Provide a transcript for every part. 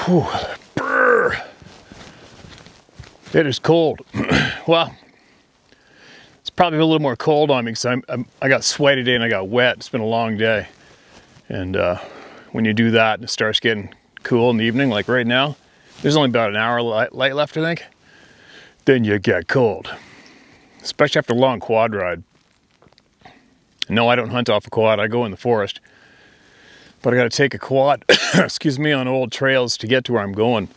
Whew. Brr. It is cold. Well, it's probably a little more cold on me because I got sweaty today and I got wet. It's been a long day. And when you do that and it starts getting cool in the evening, like right now, there's only about an hour light left, I think. Then you get cold, especially after a long quad ride. No, I don't hunt off a quad. I go in the forest. But I got to take a quad, excuse me, on old trails to get to where I'm going.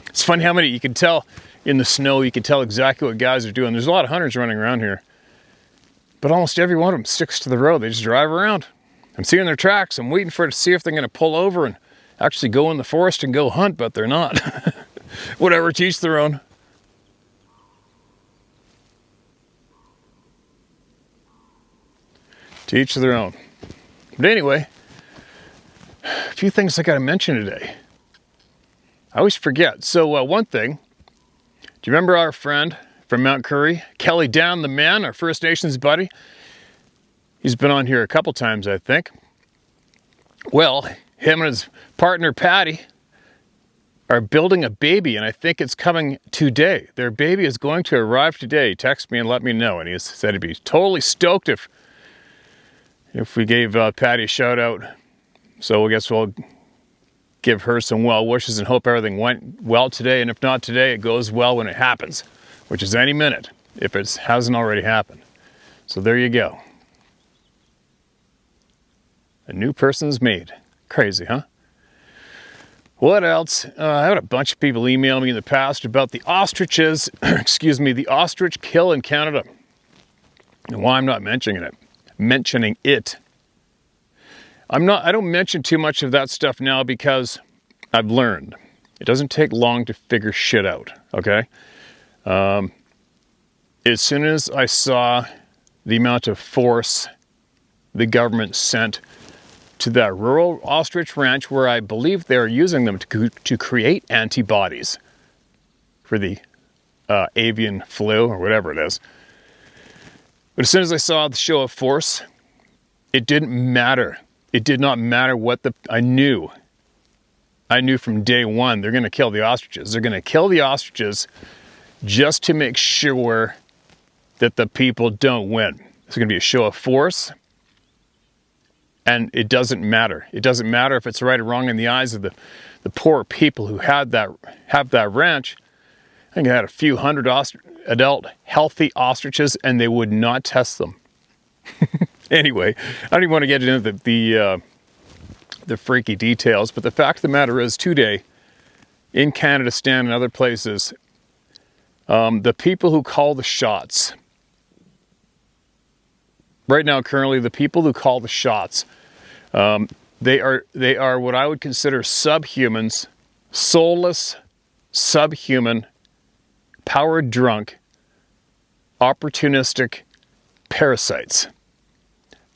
It's funny how many you can tell in the snow. You can tell exactly what guys are doing. There's a lot of hunters running around here. But almost every one of them sticks to the road. They just drive around. I'm seeing their tracks. I'm waiting for it to see if they're going to pull over and actually go in the forest and go hunt, but they're not. Whatever, to each their own. To each their own. But anyway, a few things I got to mention today. I always forget. So one thing, do you remember our friend from Mount Currie, Kelly Dan the Man, our First Nations buddy? He's been on here a couple times, I think. Well, him and his partner Patty are building a baby, and I think it's coming today. Their baby is going to arrive today. He texted me and let me know, and he said he'd be totally stoked if we gave Patty a shout out. So I guess we'll give her some well wishes and hope everything went well today. And if not today, it goes well when it happens, which is any minute, if it hasn't already happened. So there you go. A new person's made. Crazy, huh? What else? I had a bunch of people email me in the past about the ostriches, excuse me, the ostrich kill in Canada. And why I'm not mentioning it. I don't mention too much of that stuff now because I've learned. It doesn't take long to figure shit out, okay? As soon as I saw the amount of force the government sent to that rural ostrich ranch where I believe they're using them to create antibodies for the avian flu or whatever it is. But as soon as I saw the show of force, it didn't matter. It did not matter what I knew from day one, they're going to kill the ostriches. They're going to kill the ostriches just to make sure that the people don't win. It's going to be a show of force. And it doesn't matter. It doesn't matter if it's right or wrong in the eyes of the poor people who have that ranch. I think I had a few hundred adult healthy ostriches and they would not test them. Anyway, I don't even want to get into the freaky details, but the fact of the matter is today, in Canada, and other places, the people who call the shots, right now, currently, the people who call the shots, they are what I would consider subhumans, soulless, subhuman, power drunk, opportunistic parasites.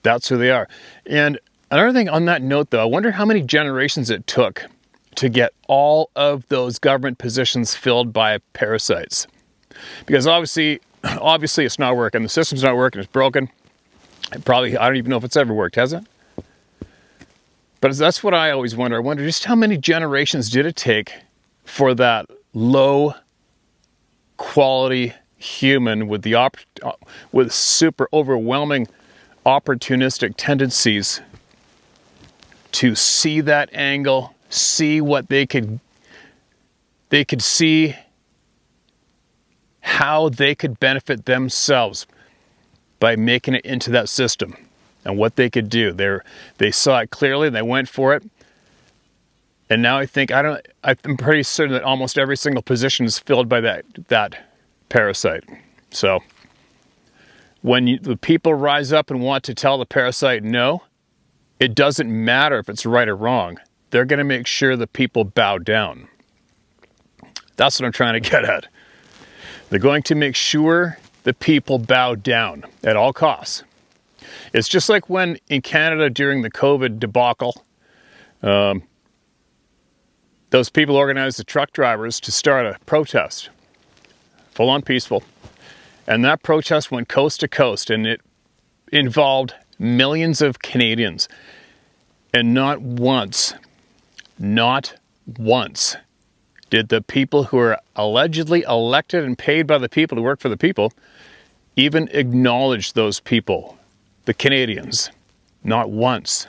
That's who they are. And another thing on that note, though, I wonder how many generations it took to get all of those government positions filled by parasites. Because obviously it's not working. The system's not working. It's broken. I don't even know if it's ever worked, has it? But that's what I always wonder. I wonder just how many generations did it take for that low quality human with with super overwhelming opportunistic tendencies to see that angle, see what they could see how they could benefit themselves by making it into that system and what they could do. They saw it clearly and they went for it. And now I'm pretty certain that almost every single position is filled by that parasite. So when the people rise up and want to tell the parasite no, it doesn't matter if it's right or wrong. They're going to make sure the people bow down. That's what I'm trying to get at. They're going to make sure the people bow down at all costs. It's just like when in Canada during the COVID debacle, those people organized the truck drivers to start a protest, full on peaceful. And that protest went coast to coast and it involved millions of Canadians. And not once did the people who are allegedly elected and paid by the people to work for the people even acknowledge those people, the Canadians? Not once.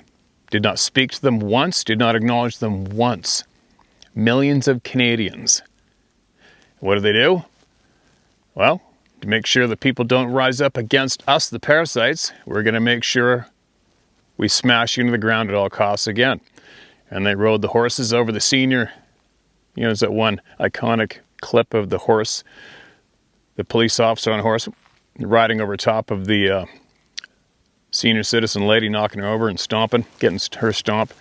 Did not speak to them once, did not acknowledge them once. Millions of Canadians. What do? Well, to make sure that people don't rise up against us, the parasites, we're going to make sure we smash you into the ground at all costs again. And they rode the horses over the senior. You know, there's that one iconic clip of the horse, the police officer on a horse, riding over top of the senior citizen lady, knocking her over and stomping, getting her stomp.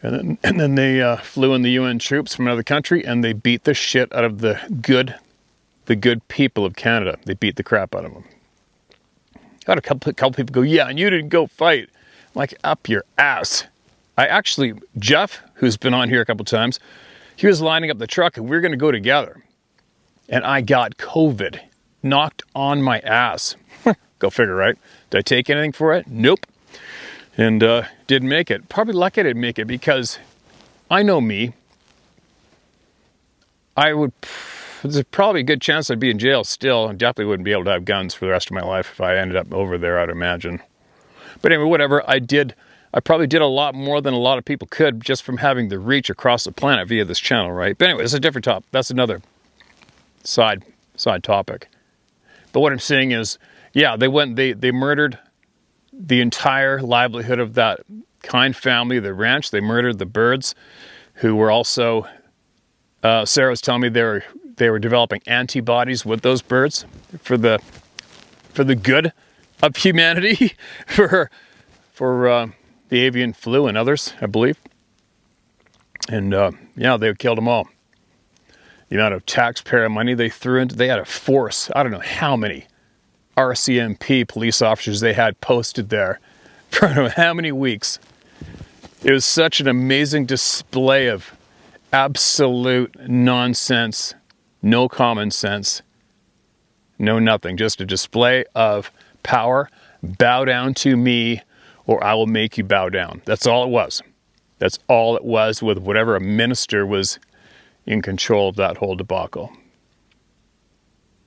And then they flew in the UN troops from another country, and they beat the shit out of the good people of Canada. They beat the crap out of them. I had a couple people go, yeah, and you didn't go fight. I'm like, up your ass. Jeff, who's been on here a couple times, he was lining up the truck, and we were going to go together. And I got COVID, knocked on my ass. Go figure, right? Did I take anything for it? Nope. And didn't make it. Probably lucky I didn't make it, because I know me. There's probably a good chance I'd be in jail still. I definitely wouldn't be able to have guns for the rest of my life if I ended up over there, I'd imagine. But anyway, whatever. I probably did a lot more than a lot of people could just from having the reach across the planet via this channel, right? But anyway, it's a different topic. That's another side topic. But what I'm saying is, yeah, they murdered the entire livelihood of that kind family, the ranch. They murdered the birds, who were also, Sarah was telling me they were developing antibodies with those birds for the good of humanity, for the avian flu and others, I believe. And yeah, they killed them all. The amount of taxpayer money they threw into, they had a force, I don't know how many RCMP police officers they had posted there for I don't know how many weeks. It was such an amazing display of absolute nonsense, no common sense, no nothing. Just a display of power. Bow down to me or I will make you bow down. That's all it was. That's all it was, with whatever a minister was in control of that whole debacle.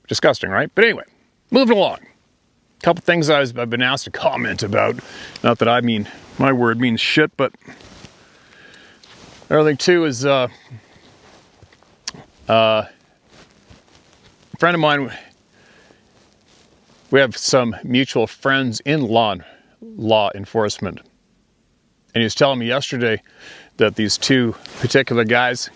Disgusting, right? But anyway, moving along. A couple things I've been asked to comment about. Not that I mean, my word means shit, but another thing too is a friend of mine, we have some mutual friends in law enforcement. And he was telling me yesterday that these two particular guys,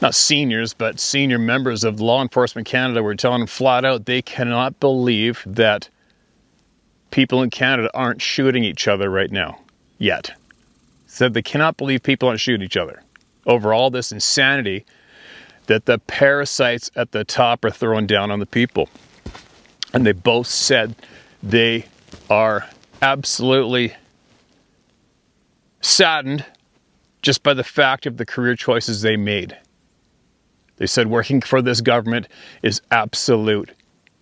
not seniors, but senior members of Law Enforcement Canada, were telling him flat out they cannot believe that people in Canada aren't shooting each other right now, yet. Said they cannot believe people aren't shooting each other over all this insanity that the parasites at the top are throwing down on the people. And they both said they are absolutely saddened just by the fact of the career choices they made. They said working for this government is absolute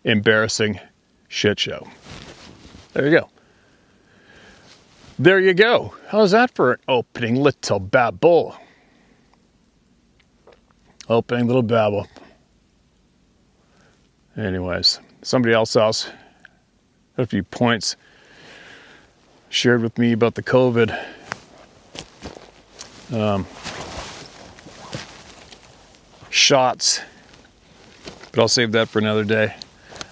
embarrassing shit show. There you go. There you go. How's that for an opening little babble? Opening little babble. Anyways, somebody else had a few points shared with me about the COVID. Shots, but I'll save that for another day.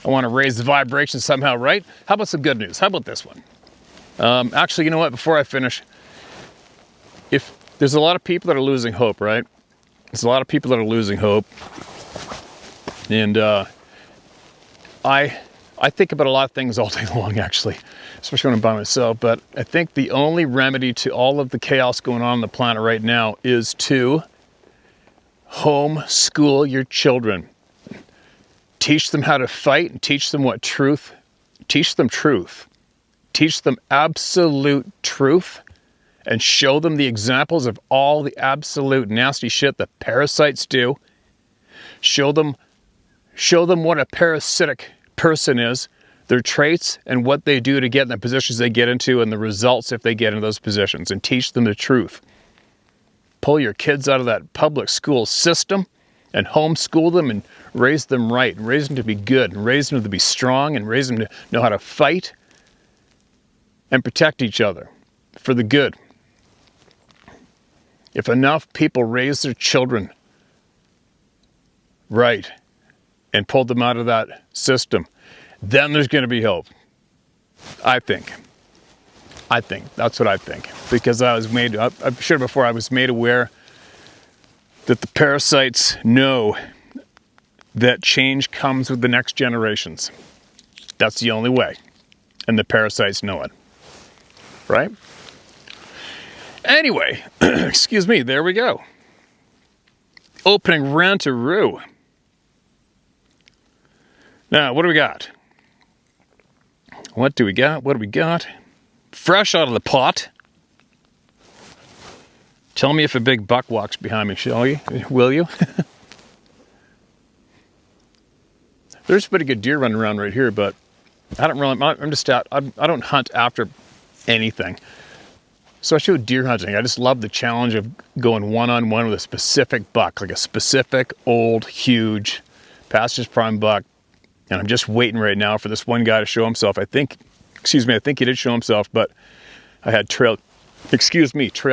I want to raise the vibration somehow, right? How about some good news? How about this one? Actually, you know what? Before I finish, if there's a lot of people that are losing hope, right? There's a lot of people that are losing hope, and I think about a lot of things all day long, actually, especially when I'm by myself. But I think the only remedy to all of the chaos going on the planet right now is to homeschool your children. Teach them how to fight and teach them what truth. Teach them truth. Teach them absolute truth and show them the examples of all the absolute nasty shit that parasites do. Show them what a parasitic person is, their traits, and what they do to get in the positions they get into and the results if they get into those positions, and teach them the truth. pull your kids out of that public school system and homeschool them and raise them right, and raise them to be good, and raise them to be strong, and raise them to know how to fight and protect each other for the good. If enough people raise their children right and pull them out of that system, then there's going to be hope. I think. That's what I think. Because I've shared before, I was made aware that the parasites know that change comes with the next generations. That's the only way. And the parasites know it. Right? Anyway, excuse me, there we go. Opening rant-a-roo. Now, what do we got? What do we got? Fresh out of the pot. Tell me if a big buck walks behind me, shall you? Will you? There's a pretty good deer running around right here, but I don't hunt after anything. Especially with deer hunting, I just love the challenge of going one-on-one with a specific buck, like a specific old, huge, past his prime buck. And I'm just waiting right now for this one guy to show himself. I think he did show himself, but I had trail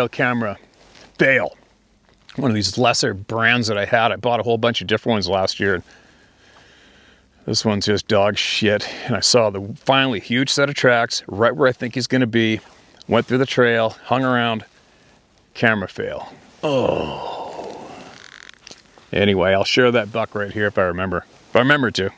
camera fail. One of these lesser brands that I had. I bought a whole bunch of different ones last year. This one's just dog shit. And I saw the finally huge set of tracks right where I think he's going to be. Went through the trail, hung around, camera fail. Oh. Anyway, I'll share that buck right here if I remember. If I remember to.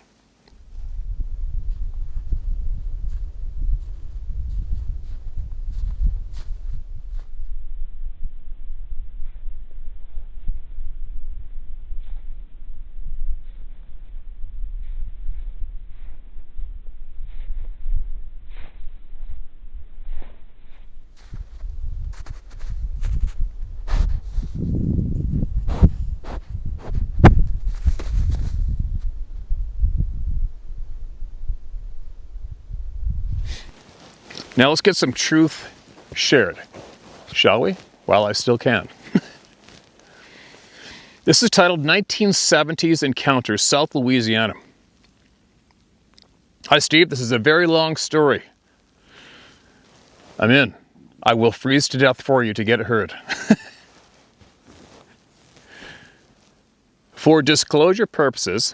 Now let's get some truth shared, shall we? While I still can. This is titled 1970s Encounters, South Louisiana. Hi, Steve. This is a very long story. I'm in. I will freeze to death for you to get it heard. For disclosure purposes,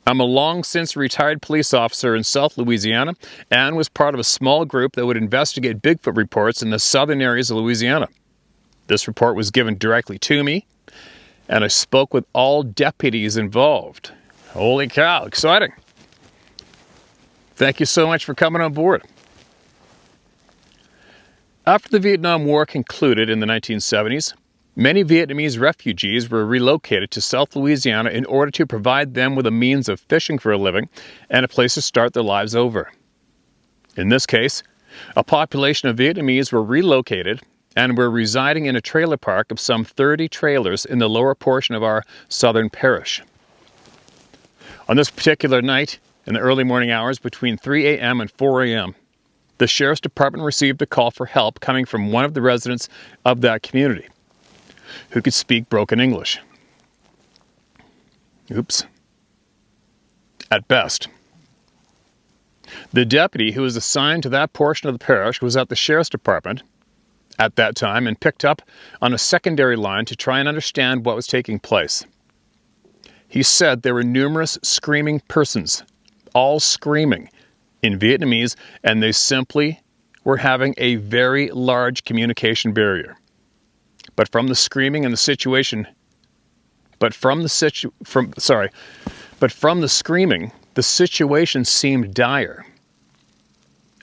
I'm a long since retired police officer in South Louisiana and was part of a small group that would investigate Bigfoot reports in the southern areas of Louisiana. This report was given directly to me, and I spoke with all deputies involved. Holy cow, exciting. Thank you so much for coming on board. After the Vietnam War concluded in the 1970s, many Vietnamese refugees were relocated to South Louisiana in order to provide them with a means of fishing for a living and a place to start their lives over. In this case, a population of Vietnamese were relocated and were residing in a trailer park of some 30 trailers in the lower portion of our southern parish. On this particular night, in the early morning hours between 3 a.m. and 4 a.m., the Sheriff's Department received a call for help coming from one of the residents of that community, who could speak broken English. Oops. At best. The deputy who was assigned to that portion of the parish was at the Sheriff's Department at that time and picked up on a secondary line to try and understand what was taking place. He said there were numerous screaming persons, all screaming in Vietnamese, and they simply were having a very large communication barrier. But from the screaming and the situation, the situation seemed dire.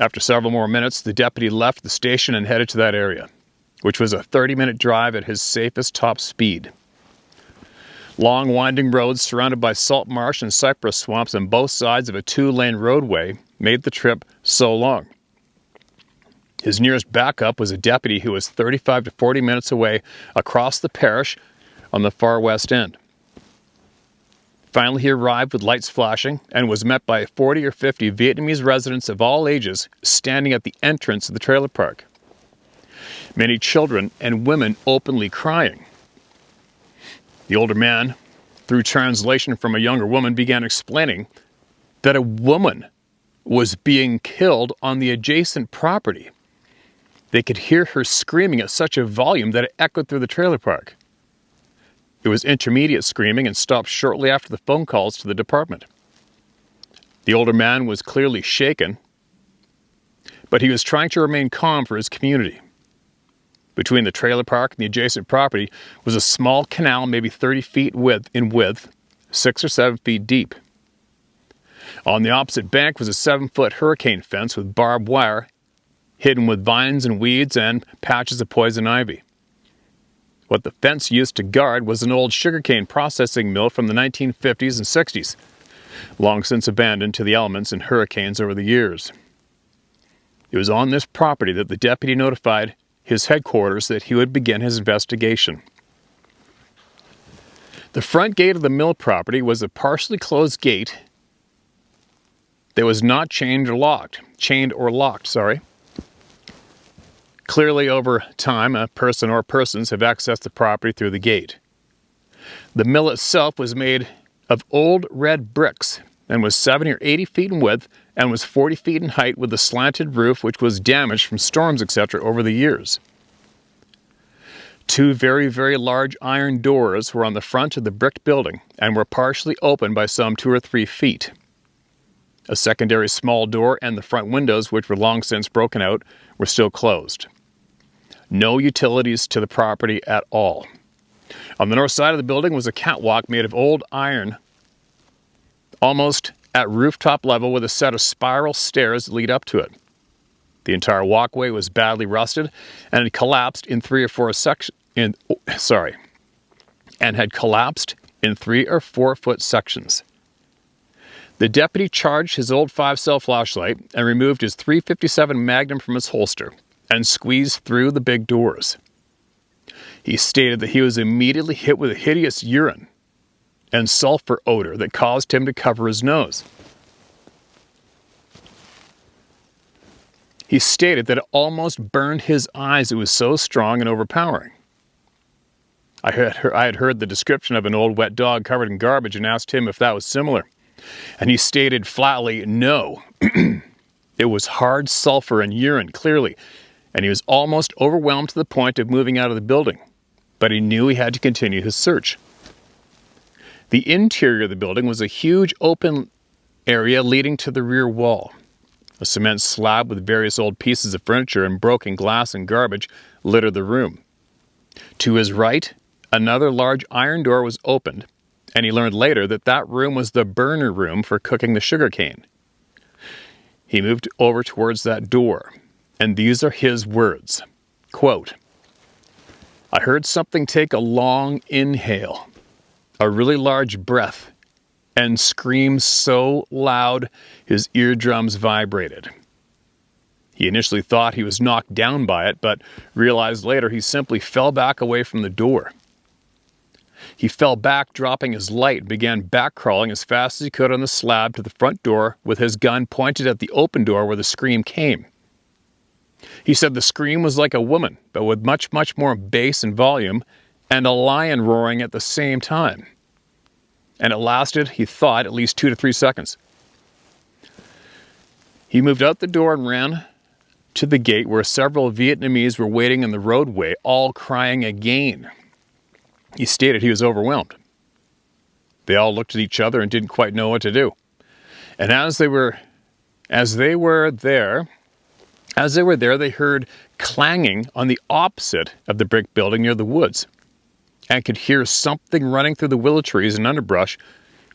After several more minutes, the deputy left the station and headed to that area, which was a 30-minute drive at his safest top speed. Long winding roads surrounded by salt marsh and cypress swamps on both sides of a 2-lane roadway made the trip so long. His nearest backup was a deputy who was 35 to 40 minutes away across the parish on the far west end. Finally, he arrived with lights flashing and was met by 40 or 50 Vietnamese residents of all ages standing at the entrance of the trailer park. Many children and women openly crying. The older man, through translation from a younger woman, began explaining that a woman was being killed on the adjacent property. They could hear her screaming at such a volume that it echoed through the trailer park. It was intermediate screaming and stopped shortly after the phone calls to the department. The older man was clearly shaken, but he was trying to remain calm for his community. Between the trailer park and the adjacent property was a small canal, maybe 30 feet in width, 6 or 7 feet deep. On the opposite bank was a 7-foot hurricane fence with barbed wire, hidden with vines and weeds and patches of poison ivy. What the fence used to guard was an old sugarcane processing mill from the 1950s and 60s, long since abandoned to the elements and hurricanes over the years. It was on this property that the deputy notified his headquarters that he would begin his investigation. The front gate of the mill property was a partially closed gate that was not chained or locked. Clearly, over time, a person or persons have accessed the property through the gate. The mill itself was made of old red bricks and was 70 or 80 feet in width and was 40 feet in height with a slanted roof which was damaged from storms, etc. over the years. 2 very, very large iron doors were on the front of the bricked building and were partially open by some 2 or 3 feet. A secondary small door and the front windows, which were long since broken out, were still closed. No utilities to the property at all. On the north side of the building was a catwalk made of old iron, almost at rooftop level, with a set of spiral stairs that lead up to it. The entire walkway was badly rusted and had collapsed in 3 or 4 foot sections. The deputy charged his old 5-cell flashlight and removed his .357 Magnum from his holster and squeezed through the big doors. He stated that he was immediately hit with a hideous urine and sulfur odor that caused him to cover his nose. He stated that it almost burned his eyes. It was so strong and overpowering. I had heard the description of an old wet dog covered in garbage and asked him if that was similar. And he stated flatly, no. It was hard sulfur and urine, clearly, and he was almost overwhelmed to the point of moving out of the building, but he knew he had to continue his search. The interior of the building was a huge open area leading to the rear wall. A cement slab with various old pieces of furniture and broken glass and garbage littered the room. To his right, another large iron door was opened, and he learned later that that room was the burner room for cooking the sugarcane. He moved over towards that door, and these are his words. Quote, "I heard something take a long inhale, a really large breath, and scream so loud his eardrums vibrated. He initially thought he was knocked down by it, but realized later he simply fell back away from the door. He fell back, dropping his light, and began back-crawling as fast as he could on the slab to the front door with his gun pointed at the open door where the scream came. He said the scream was like a woman, but with much, much more bass and volume, and a lion roaring at the same time. And it lasted, he thought, at least 2 to 3 seconds. He moved out the door and ran to the gate where several Vietnamese were waiting in the roadway, all crying again. He stated he was overwhelmed. They all looked at each other and didn't quite know what to do. And as they were there, they heard clanging on the opposite of the brick building near the woods, and could hear something running through the willow trees and underbrush,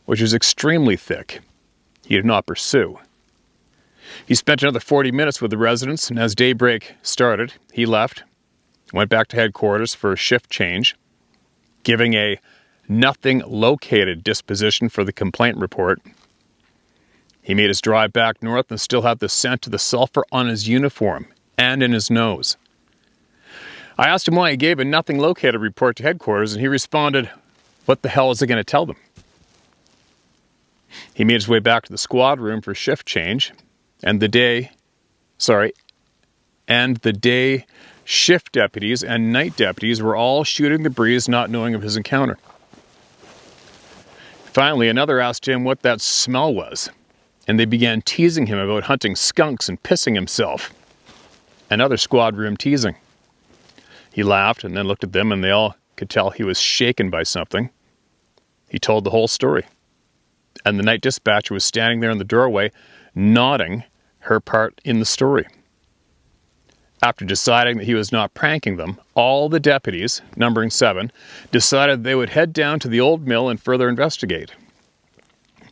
which was extremely thick. He did not pursue. He spent another 40 minutes with the residents, and as daybreak started, he left, went back to headquarters for a shift change, giving a nothing located disposition for the complaint report. He made his drive back north and still had the scent of the sulfur on his uniform and in his nose. I asked him why he gave a nothing located report to headquarters, and he responded, "What the hell is he going to tell them?" He made his way back to the squad room for shift change, and the day shift deputies, and night deputies were all shooting the breeze, not knowing of his encounter. Finally, another asked him what that smell was, and they began teasing him about hunting skunks and pissing himself. Another squad room teasing. He laughed and then looked at them, and they all could tell he was shaken by something. He told the whole story. And the night dispatcher was standing there in the doorway, nodding her part in the story. After deciding that he was not pranking them, all the deputies, numbering 7, decided they would head down to the old mill and further investigate.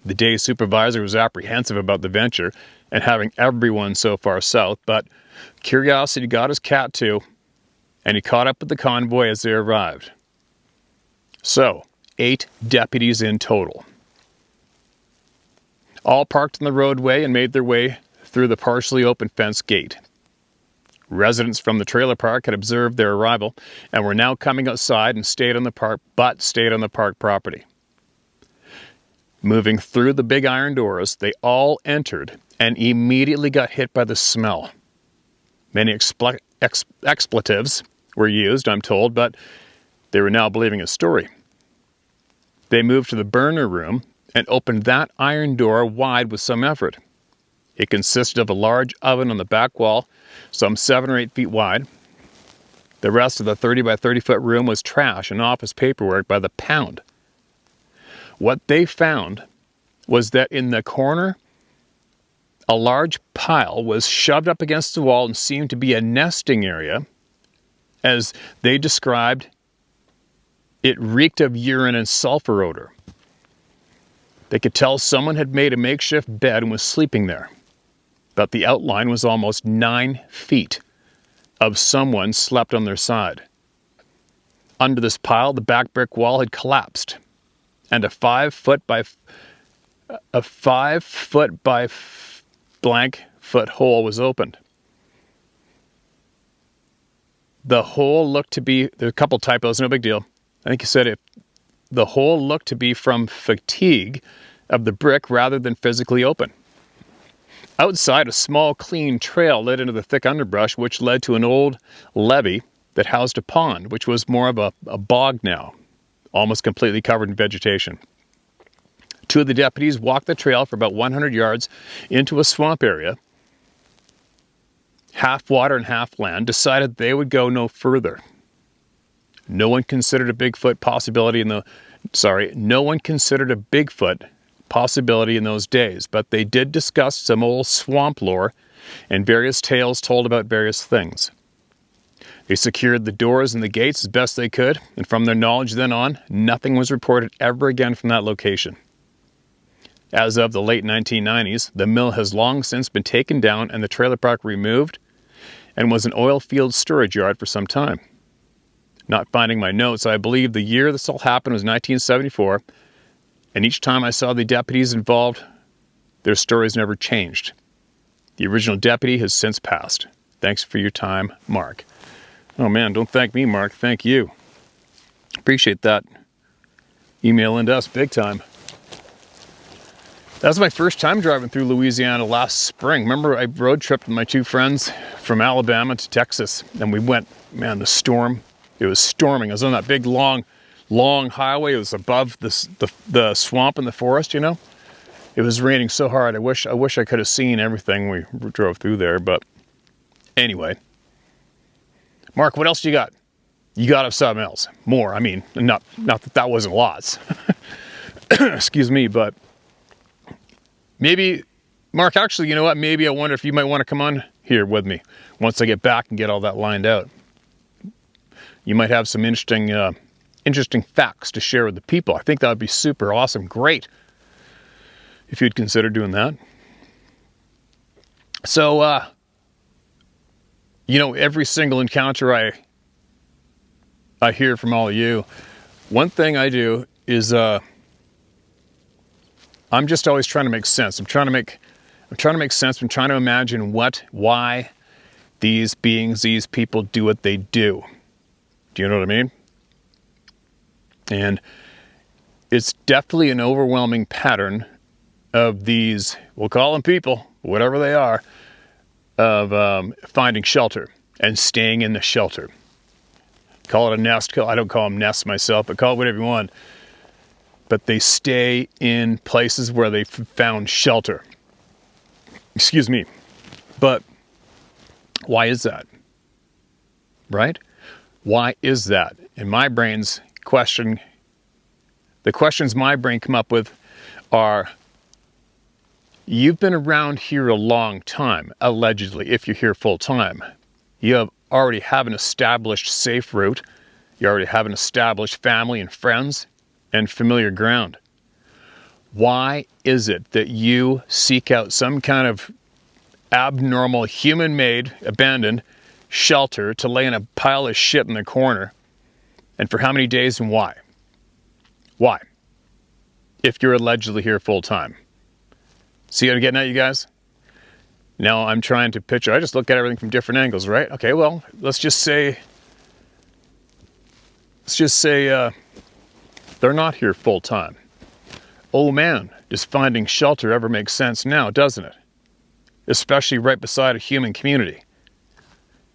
The day supervisor was apprehensive about the venture and having everyone so far south, but curiosity got his cat too, and he caught up with the convoy as they arrived. So, 8 deputies in total. All parked on the roadway and made their way through the partially open fence gate. Residents from the trailer park had observed their arrival and were now coming outside and stayed on the park property. Moving through the big iron doors, they all entered and immediately got hit by the smell. Many expletives were used, I'm told, but they were now believing his story. They moved to the burner room and opened that iron door wide with some effort. It consisted of a large oven on the back wall, some 7 or 8 feet wide. The rest of the 30 by 30 foot room was trash and office paperwork by the pound. What they found was that in the corner, a large pile was shoved up against the wall and seemed to be a nesting area. As they described, it reeked of urine and sulfur odor. They could tell someone had made a makeshift bed and was sleeping there. But the outline was almost 9 feet of someone slept on their side. Under this pile, the back brick wall had collapsed, and a 5 foot by blank foot hole was opened. The hole looked to be, there's a couple typos, no big deal. I think he said the hole looked to be from fatigue of the brick rather than physically open. Outside, a small, clean trail led into the thick underbrush, which led to an old levee that housed a pond, which was more of a bog now, almost completely covered in vegetation. 2 of the deputies walked the trail for about 100 yards into a swamp area, half water and half land, decided they would go no further. No one considered a Bigfoot possibility in those days, but they did discuss some old swamp lore and various tales told about various things. They secured the doors and the gates as best they could, and from their knowledge then on, nothing was reported ever again from that location. As of the late 1990s, the mill has long since been taken down and the trailer park removed and was an oil field storage yard for some time. Not finding my notes, I believe the year this all happened was 1974, and each time I saw the deputies involved, their stories never changed. The original deputy has since passed. Thanks for your time, Mark. Oh man, don't thank me, Mark. Thank you. Appreciate that. Email into us big time. That was my first time driving through Louisiana last spring. Remember, I road tripped with my 2 friends from Alabama to Texas, and we went, man, the storm. It was storming. I was on that big, long highway. It was above the swamp and the forest, you know. It was raining so hard. I wish I could have seen everything we drove through there. But anyway, Mark, what else you got? You got to have something else. More. I mean, not that wasn't lots. Excuse me, but maybe, Mark, actually, you know what? Maybe I wonder if you might want to come on here with me once I get back and get all that lined out. You might have some interesting facts to share with the people. I think that would be super awesome. Great. If you'd consider doing that. So, every single encounter I hear from all of you, one thing I do is, I'm just always trying to make sense. I'm trying to make sense. I'm trying to imagine why these beings, these people do what they do. Do you know what I mean? And it's definitely an overwhelming pattern of these, we'll call them people, whatever they are, of finding shelter. and staying in the shelter. Call it a nest. I don't call them nests myself, but call it whatever you want. But they stay in places where they've found shelter. Excuse me. But why is that? Right? Why is that? In my brain's question, the questions my brain come up with are, you've been around here a long time, allegedly, if you're here full time. You already have an established safe route. You already have an established family and friends and familiar ground. Why is it that you seek out some kind of abnormal, human-made, abandoned shelter to lay in a pile of shit in the corner? And for how many days and why? Why? If you're allegedly here full time. See what I'm getting at, you guys? Now I'm trying to picture, I just look at everything from different angles, right? Okay, well, let's just say they're not here full time. Oh man, does finding shelter ever make sense now, doesn't it? Especially right beside a human community.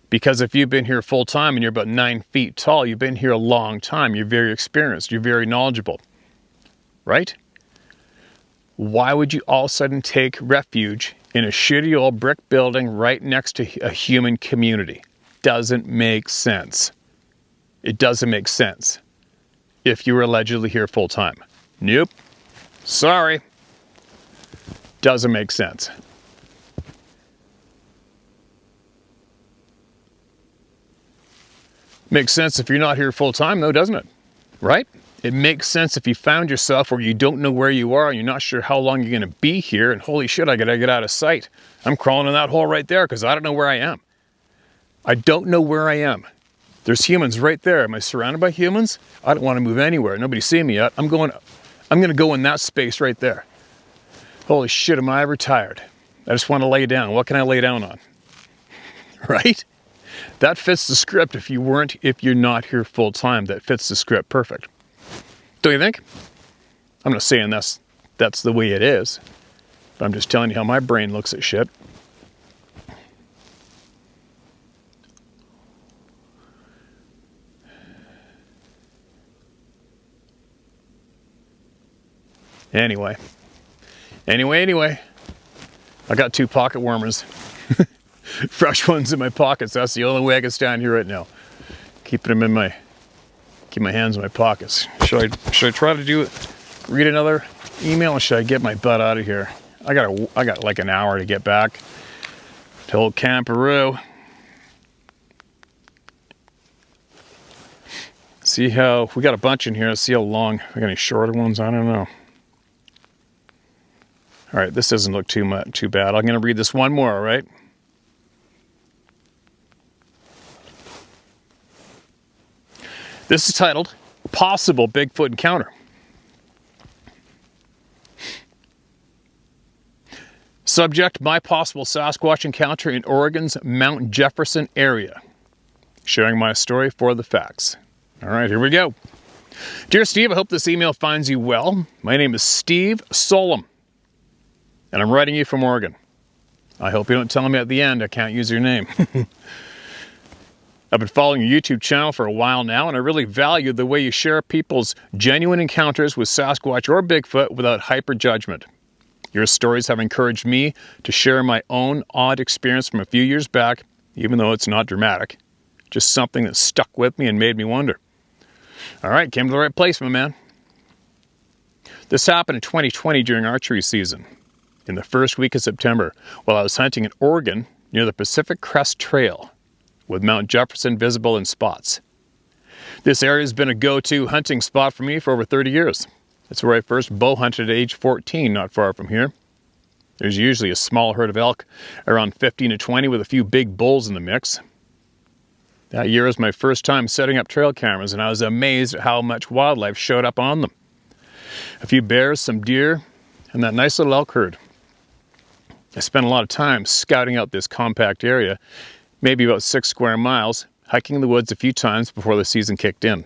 Because if you've been here full time and you're about 9 feet tall, you've been here a long time, you're very experienced, you're very knowledgeable, right? Why would you all of a sudden take refuge in a shitty old brick building right next to a human community? Doesn't make sense. It doesn't make sense if you were allegedly here full time. Nope. Sorry. Doesn't make sense. Makes sense if you're not here full time though, doesn't it? Right? It makes sense if you found yourself where you don't know where you are and you're not sure how long you're going to be here, and holy shit, I gotta get out of sight. I'm crawling in that hole right there because I don't know where I am. I don't know where I am. There's humans right there. Am I surrounded by humans? I don't want to move anywhere. Nobody's seen me yet. I'm going to go in that space right there. Holy shit, am I ever tired? I just want to lay down. What can I lay down on? Right? That fits the script. If you're not here full time, that fits the script perfect. Don't you think? I'm not saying that's the way it is, but I'm just telling you how my brain looks at shit. Anyway. I got 2 pocket warmers. Fresh ones in my pockets. That's the only way I can stand here right now. Keep my hands in my pockets. Should I try to read another email, or should I get my butt out of here? I got like an hour to get back to old Camperoo. See how, we got a bunch in here. Let's see how long. We got any shorter ones? I don't know. All right, this doesn't look too bad. I'm going to read this one more, all right? This is titled, Possible Bigfoot Encounter. Subject, my possible Sasquatch encounter in Oregon's Mount Jefferson area. Sharing my story for the facts. All right, here we go. Dear Steve, I hope this email finds you well. My name is Steve Solom, and I'm writing you from Oregon. I hope you don't tell me at the end I can't use your name. I've been following your YouTube channel for a while now, and I really value the way you share people's genuine encounters with Sasquatch or Bigfoot without hyper judgment. Your stories have encouraged me to share my own odd experience from a few years back, even though it's not dramatic. Just something that stuck with me and made me wonder. All right, came to the right place, my man. This happened in 2020 during archery season, in the first week of September, while I was hunting in Oregon near the Pacific Crest Trail, with Mount Jefferson visible in spots. This area has been a go-to hunting spot for me for over 30 years. It's where I first bow hunted at age 14, not far from here. There's usually a small herd of elk, around 15 to 20, with a few big bulls in the mix. That year was my first time setting up trail cameras, and I was amazed at how much wildlife showed up on them. A few bears, some deer, and that nice little elk herd. I spent a lot of time scouting out this compact area, maybe about 6 square miles, hiking the woods a few times before the season kicked in.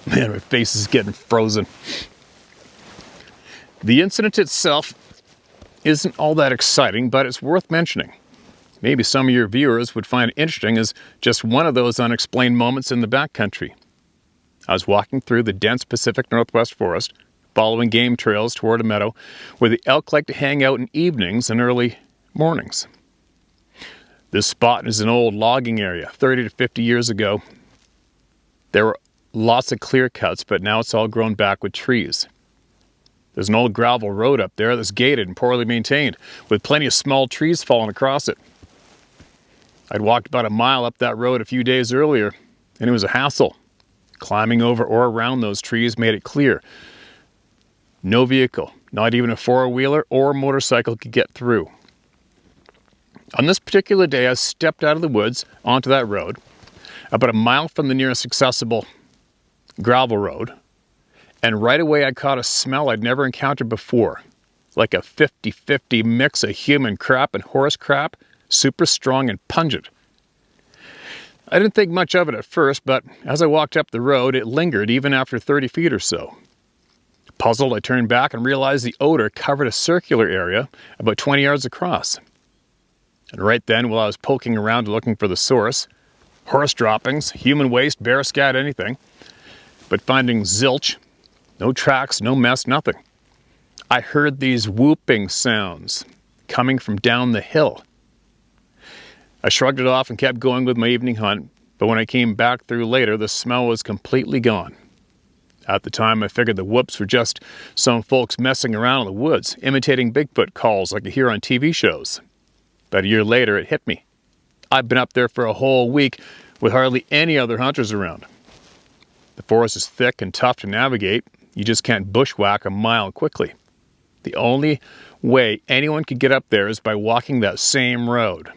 Man, my face is getting frozen. The incident itself isn't all that exciting, but it's worth mentioning. maybe some of your viewers would find interesting as just one of those unexplained moments in the backcountry. I was walking through the dense Pacific Northwest forest, following game trails toward a meadow where the elk like to hang out in evenings and early mornings. This spot is an old logging area, 30 to 50 years ago. There were lots of clear cuts, but now it's all grown back with trees. There's an old gravel road up there that's gated and poorly maintained, with plenty of small trees falling across it. I'd walked about a mile up that road a few days earlier, and it was a hassle. Climbing over or around those trees made it clear. No vehicle, not even a four-wheeler or motorcycle could get through. On this particular day, I stepped out of the woods onto that road, about a mile from the nearest accessible gravel road, and right away I caught a smell I'd never encountered before, like a 50-50 mix of human crap and horse crap, super strong and pungent. I didn't think much of it at first, but as I walked up the road, it lingered even after 30 feet or so. Puzzled, I turned back and realized the odor covered a circular area about 20 yards across. And right then, while I was poking around looking for the source, horse droppings, human waste, bear scat, anything, but finding zilch, no tracks, no mess, nothing. I heard these whooping sounds coming from down the hill. I shrugged it off and kept going with my evening hunt, but when I came back through later, the smell was completely gone. At the time, I figured the whoops were just some folks messing around in the woods, imitating Bigfoot calls like you hear on TV shows. But a year later, it hit me. I've been up there for a whole week with hardly any other hunters around. The forest is thick and tough to navigate. You just can't bushwhack a mile quickly. The only way anyone could get up there is by walking that same road,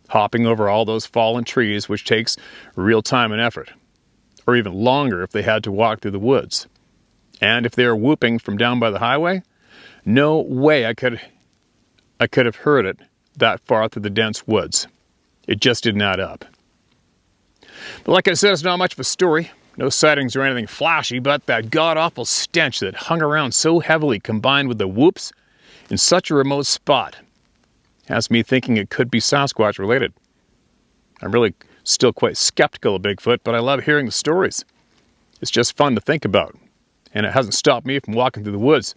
hopping over all those fallen trees, which takes real time and effort, or even longer if they had to walk through the woods. And if they were whooping from down by the highway, no way I could have heard it that far through the dense woods. It just didn't add up. But like I said, it's not much of a story. No sightings or anything flashy, but that god-awful stench that hung around so heavily combined with the whoops in such a remote spot has me thinking it could be Sasquatch related. I'm really still quite skeptical of Bigfoot, but I love hearing the stories. It's just fun to think about, and it hasn't stopped me from walking through the woods.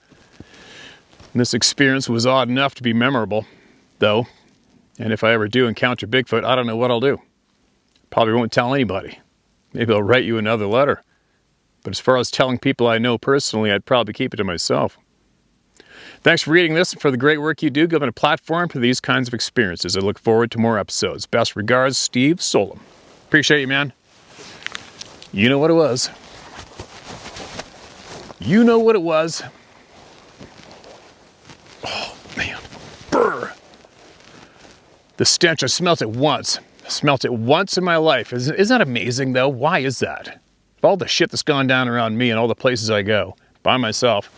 And this experience was odd enough to be memorable, though, and if I ever do encounter Bigfoot, I don't know what I'll do. Probably won't tell anybody. Maybe I'll write you another letter. But as far as telling people I know personally, I'd probably keep it to myself. Thanks for reading this and for the great work you do, giving a platform to these kinds of experiences. I look forward to more episodes. Best regards, Steve Solom. Appreciate you, man. You know what it was. You know what it was. Oh, man. Brr. The stench, I smelt it once. I smelt it once in my life. Isn't that amazing, though? Why is that? Of all the shit that's gone down around me and all the places I go, by myself,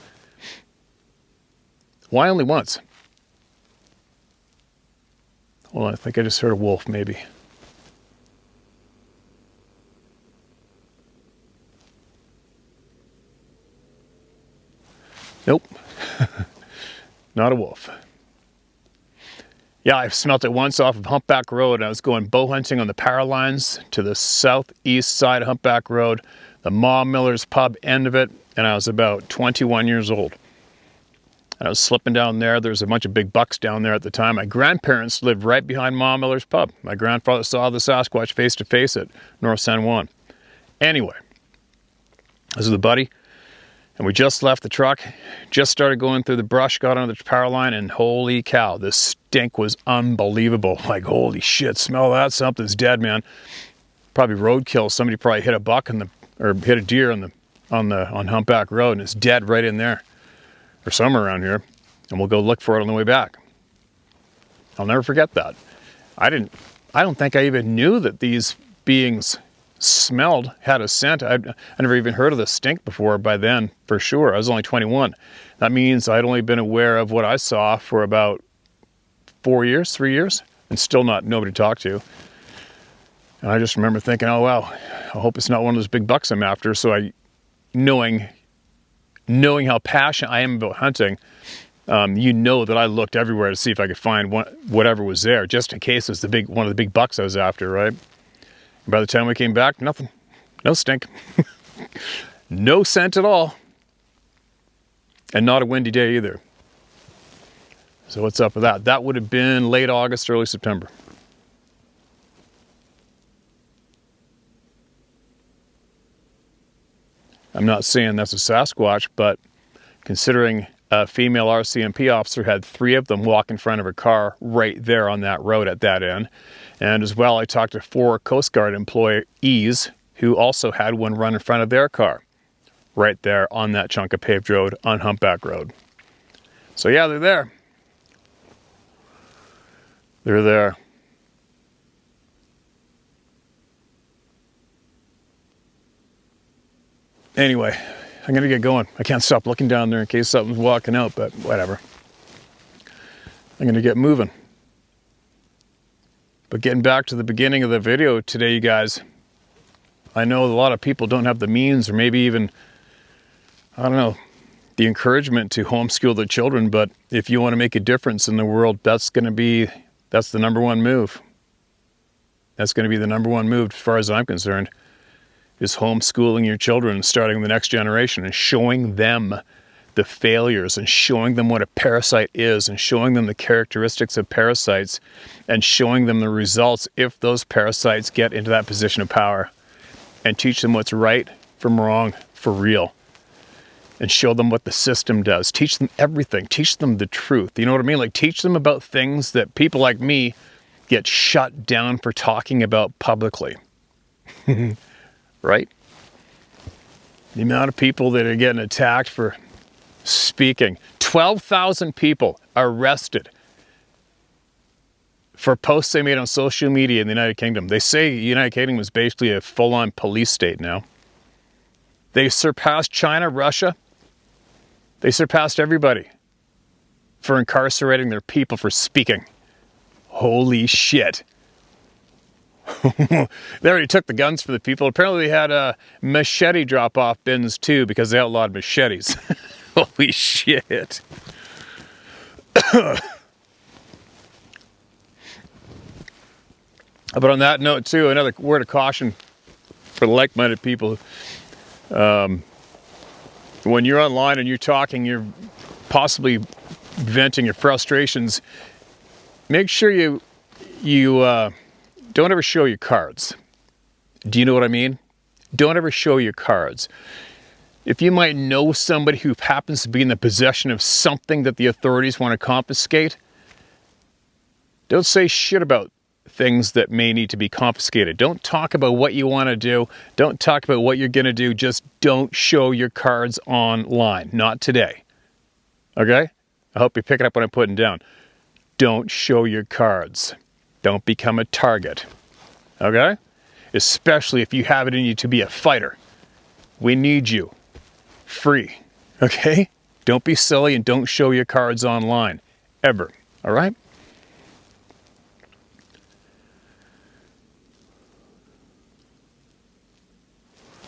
why only once? Hold on, I think I just heard a wolf, maybe. Nope. Not a wolf. Yeah, I've smelt it once off of Humpback Road. I was going bow hunting on the power lines to the southeast side of Humpback Road, the Ma Miller's pub end of it, and I was about 21 years old. I was slipping down there. There was a bunch of big bucks down there at the time. My grandparents lived right behind Ma Miller's pub. My grandfather saw the Sasquatch face to face at North San Juan. Anyway, this is the buddy. And we just left the truck, just started going through the brush, got under the power line, and holy cow, this stink was unbelievable. Like, holy shit, smell that, something's dead, man. Probably roadkill. Somebody probably hit a buck or hit a deer on Humpback Road, and it's dead right in there, or somewhere around here. And we'll go look for it on the way back. I'll never forget that. I don't think I even knew that these beings had a scent. I never even heard of the stink before by then, for sure. I was only 21. That means I'd only been aware of what I saw for about 3 years, and still nobody to talk to. And I just remember thinking, oh wow, I hope it's not one of those big bucks I'm after. So knowing how passionate I am about hunting, You know that I looked everywhere to see if I could find whatever was there, just in case it was one of the big bucks I was after, right? And by the time we came back, nothing. No stink. No scent at all. And not a windy day either. So what's up with that? That would have been late August, early September. I'm not saying that's a Sasquatch, but considering a female RCMP officer had 3 of them walk in front of her car right there on that road at that end. And as well, I talked to 4 Coast Guard employees who also had one run in front of their car right there on that chunk of paved road on Humpback Road. So yeah, they're there. They're there. Anyway, I'm going to get going. I can't stop looking down there in case something's walking out, but whatever. I'm going to get moving. But getting back to the beginning of the video today, you guys, I know a lot of people don't have the means or maybe even, I don't know, the encouragement to homeschool their children, but if you want to make a difference in the world, that's the number one move. That's going to be the number one move as far as I'm concerned, is homeschooling your children and starting the next generation and showing them the failures and showing them what a parasite is and showing them the characteristics of parasites and showing them the results if those parasites get into that position of power, and teach them what's right from wrong for real. And show them what the system does. Teach them everything. Teach them the truth. You know what I mean? Like, teach them about things that people like me get shut down for talking about publicly. Right? The amount of people that are getting attacked for speaking. 12,000 people arrested for posts they made on social media in the United Kingdom. They say the United Kingdom is basically a full-on police state now. They surpassed China, Russia. They surpassed everybody for incarcerating their people for speaking. Holy shit. They already took the guns for the people. Apparently they had machete drop-off bins too, because they outlawed machetes. Holy shit. But on that note too, another word of caution for like-minded people. When you're online and you're talking, you're possibly venting your frustrations, make sure you don't ever show your cards. Do you know what I mean? Don't ever show your cards. If you might know somebody who happens to be in the possession of something that the authorities want to confiscate, don't say shit about things that may need to be confiscated. Don't talk about what you want to do. Don't talk about what you're going to do. Just don't show your cards online. Not today. Okay? I hope you're picking up what I'm putting down. Don't show your cards. Don't become a target. Okay? Especially if you have it in you to be a fighter. We need you. Free. Okay? Don't be silly and don't show your cards online. Ever. All right?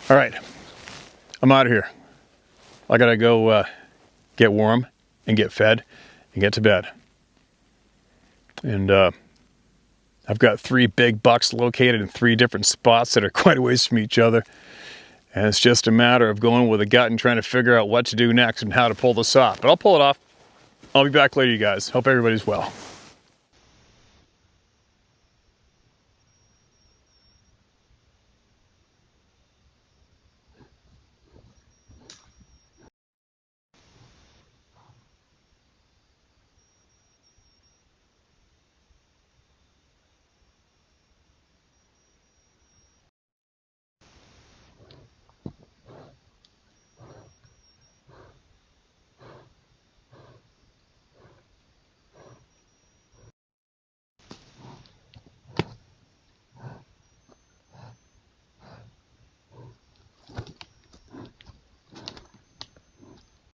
All right. I'm out of here. I gotta go get warm and get fed and get to bed. And I've got 3 big bucks located in 3 different spots that are quite a ways from each other. And it's just a matter of going with a gut and trying to figure out what to do next and how to pull this off. But I'll pull it off. I'll be back later, you guys. Hope everybody's well.